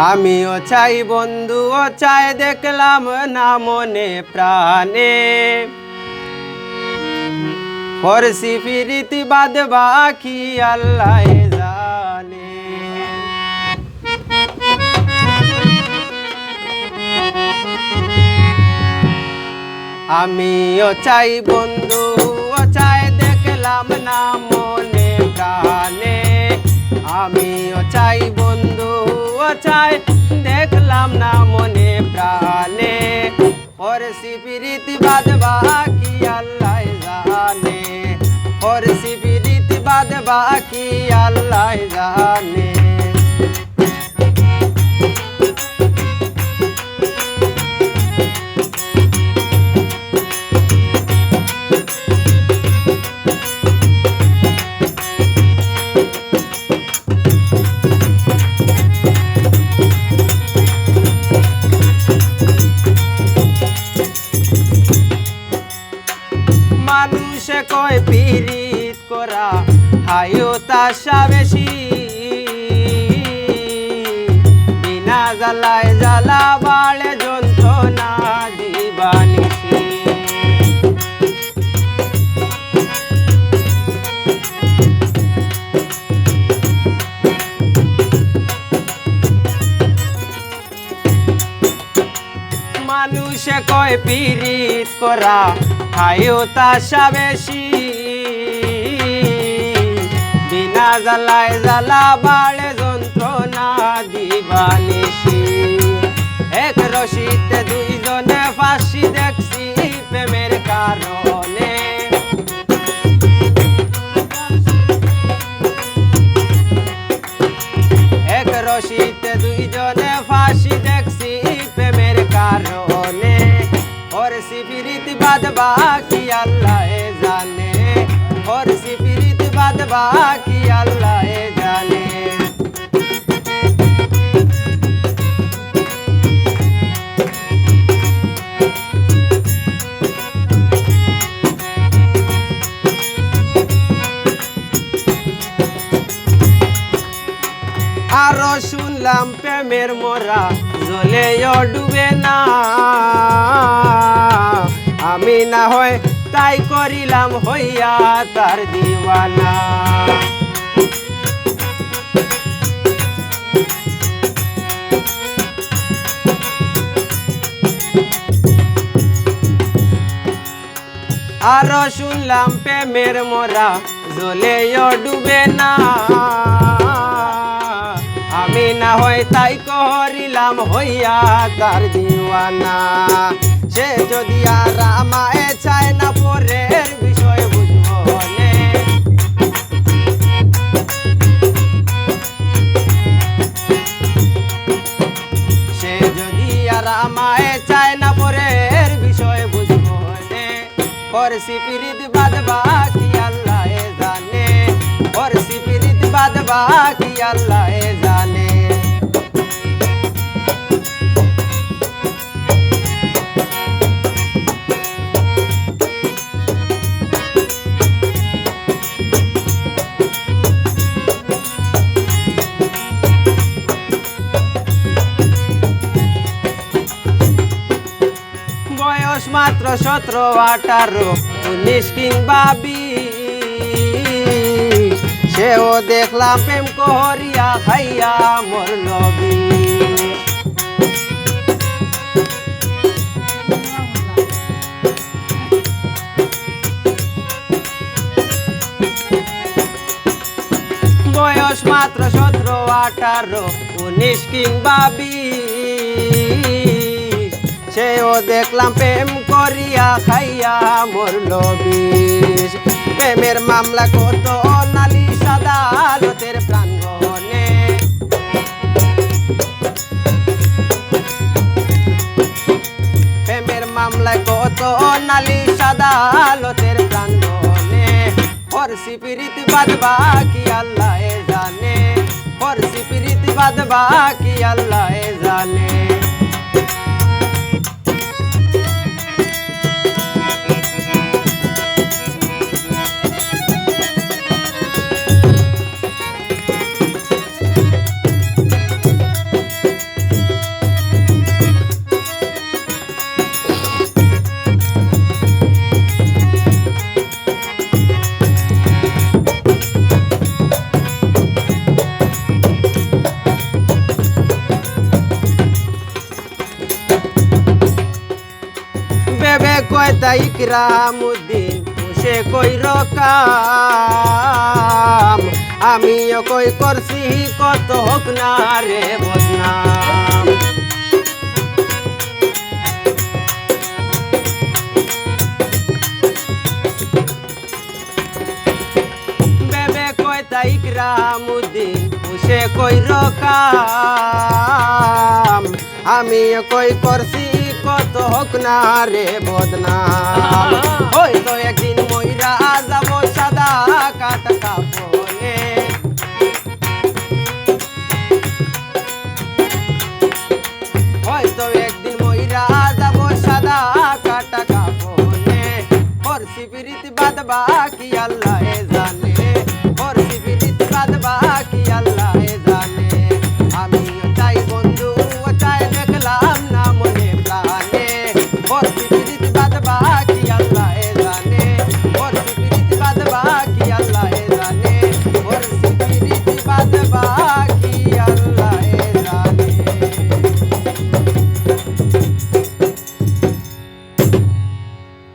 আমিও চাই বন্ধুও চাই, দেখলাম না মনে প্রাণে। করছি প্রীতি বাদ বাকি আল্লাহ জানে। আমিও চাই বন্ধুও চাই, দেখলাম না মনে প্রাণে। আমিও চাই বন্ধুও চাই, দেখলাম না মনে প্রাণে। করছি প্রীতি বাদ বাকি আল্লাহ জানে। করছি প্রীতি বাদ বাকি আল্লাহ জানে। মানুষে কয় পীড়িত করা হায়ো তাশা বেশি, বিনা জ্বালায় জ্বালা বাড়ে যন্ত্রণা দিবানিশি। মানুষে কয় পীড়িত করা হায়ো তাশা বেশি, বিনা জ্বালায় জ্বালা বাড়ে যন্ত্রণা দিবানিশি। এক রশিতে দুইজনে ফাঁসি দেখছি প্রেমের কারণে। এক রশিতে দুইজনে ফাঁসি দেখছি প্রেমের কারণে। করছি প্রীতি বাদ বাকি আল্লাহ জানে। করছি প্রীতি বাদ বাকি আল্লাহ জানে। আরো শুনলাম প্রেমের মোরা জলেও ডুবে না। আমি না হয় তাই করিলাম হইয়া তার দিওয়ানা। আরো শুনলাম প্রেমের মোরা জলেও ডুবে না। আমি না হয় তাই করিলাম হইয়া তার দিওয়ানা। সে যদি আর আমায় চায় না পরের বিষয় বুঝবো নে। সে যদি আর আমায় চায় না পরের বিষয় বুঝবো নে। করছি প্রীতি বাদ বাকি আল্লাহ জানে। করছি প্রীতি বাদ বাকি আল্লাহ জানে। বয়স মাত্র 17, 18, 19 কিংবা 20, সেও দেখলাম প্রেম করিয়া খাইয়া মরল বিষ। বয়স মাত্র 17, 18, 19 কিংবা 20, সেও দেখলাম প্রেম করিয়া খাইয়া মরল বিষ। প্রেমের মামলা কত নালিশ আদালতের প্রাঙ্গণে। প্রেমের মামলা কত নালিশ আদালতের প্রাঙ্গণে। করছি প্রীতি বাদ বাকি আল্লাহ জানে। করছি প্রীতি বাদ বাকি আল্লাহ জানে। ইকরামউদ্দিন সে কইর কাম আমিও কই করছি কত হোক না রে বদনাম বেবে কই তাই ইকরামউদ্দিন সে কইর কাম আমিও কই করছি কত হোক না রে বদনাম হয়তো একদিন মইরা